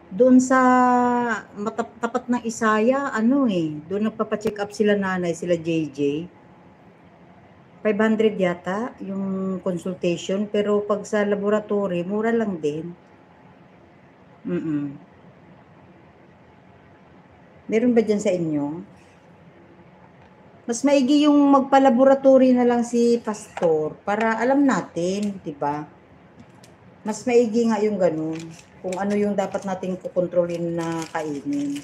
Doon sa tapat ng Isaya, ano eh, doon nagpapa-check up sila nanay, sila JJ. 500 yata yung consultation, pero pag sa laboratory, mura lang din. Mm. Meron ba dyan sa inyo? Mas maigi yung magpa-laboratory na lang si pastor para alam natin, 'di ba? Mas maigi nga yung ganun. Kung ano yung dapat nating kukontrolin na kainin.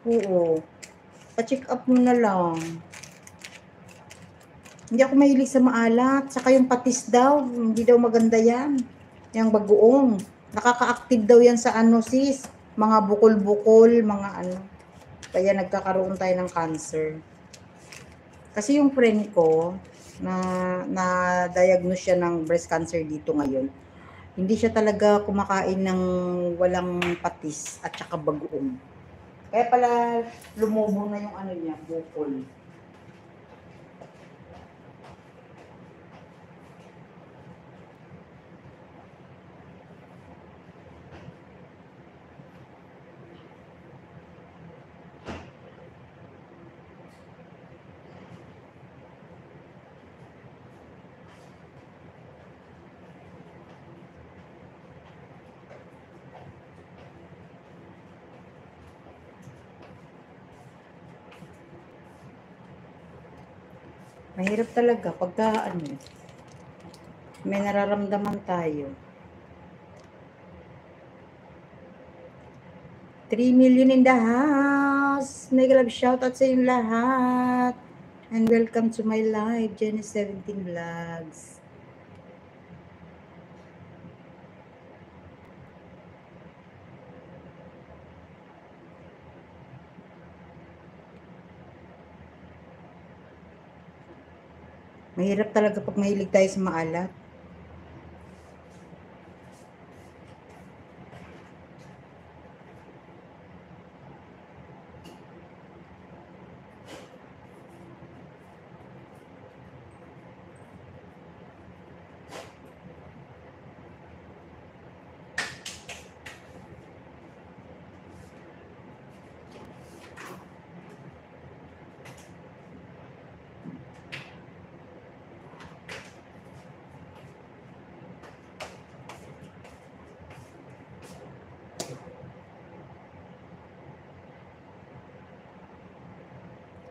Oo. Pa-check up mo na lang. Hindi ako mahilig sa maalat. Saka yung patis daw, hindi daw maganda yan. Yung bagoong. Nakaka-active daw yan sa ano sis. Mga bukol-bukol, mga ano. Kaya nagkakaroon tayo ng cancer. Kasi yung friend ko, na-diagnose siya ng breast cancer dito ngayon. Hindi siya talaga kumakain ng walang patis at saka bagoong. Kaya pala lumubo na yung ano niya, bukol. Mahirap talaga pagka ano, may nararamdaman tayo. 3 million in the house. Mega love shoutout sa inyong lahat. And welcome to my live, Jenny 17 Vlogs. Mahirap talaga pag mahilig tayo sa maalat.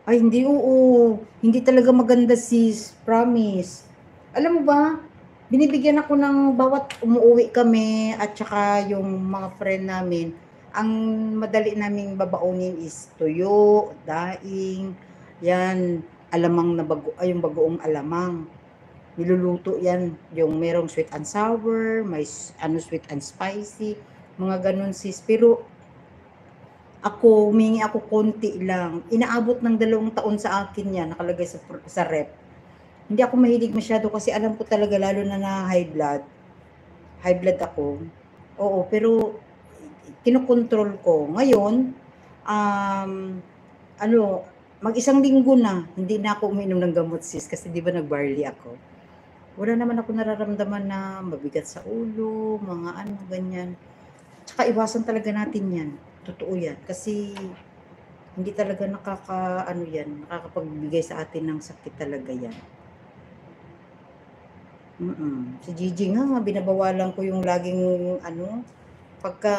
Ay, hindi, oo. Hindi talaga maganda sis. Promise. Alam mo ba, binibigyan ako ng bawat umuwi kami at saka yung mga friend namin. Ang madali naming babaunin is tuyo, daing, yan, alamang na yung bagoong alamang. Niluluto yan, yung merong sweet and sour, may ano sweet and spicy, mga ganun sis. Pero ako, humingi ako konti lang. Inaabot ng 2 taon sa akin yan, nakalagay sa rep. Hindi ako mahilig masyado kasi alam ko talaga lalo na high blood. High blood ako. Oo, pero kinokontrol ko. Ngayon, um, ano, mag-isang linggo na, hindi na ako uminom ng gamot sis kasi di ba nag-barley ako. Wala naman ako nararamdaman na mabigat sa ulo, mga ano, ganyan. Tsaka iwasan talaga natin yan. Totoo yan. Kasi hindi talaga ano yan, nakakapagbigay sa atin ng sakit talaga yan. Si Gigi nga, binabawalan ko yung laging ano, pagka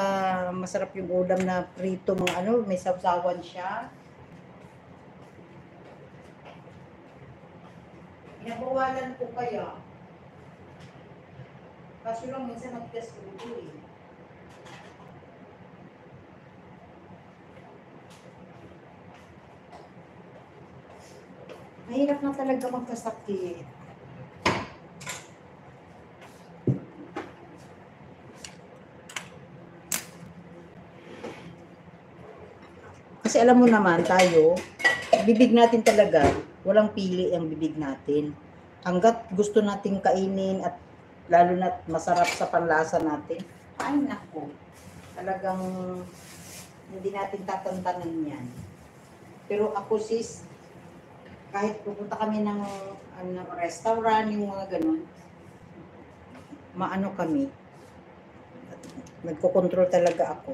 masarap yung ulam na prito, mga ano, may sawsawan siya. Binabawalan ko kaya. Kaso lang minsan nagtigas ulo eh. Mahirap na talaga magkasakit. Kasi alam mo naman tayo, bibig natin talaga, walang pili ang bibig natin. Hanggat gusto nating kainin at lalo na masarap sa panlasa natin, ay nako, talagang hindi natin tatantanan yan. Pero ako sis, kahit pupunta kami ng restaurant, yung mga ganun, maano kami, nagkokontrol talaga ako.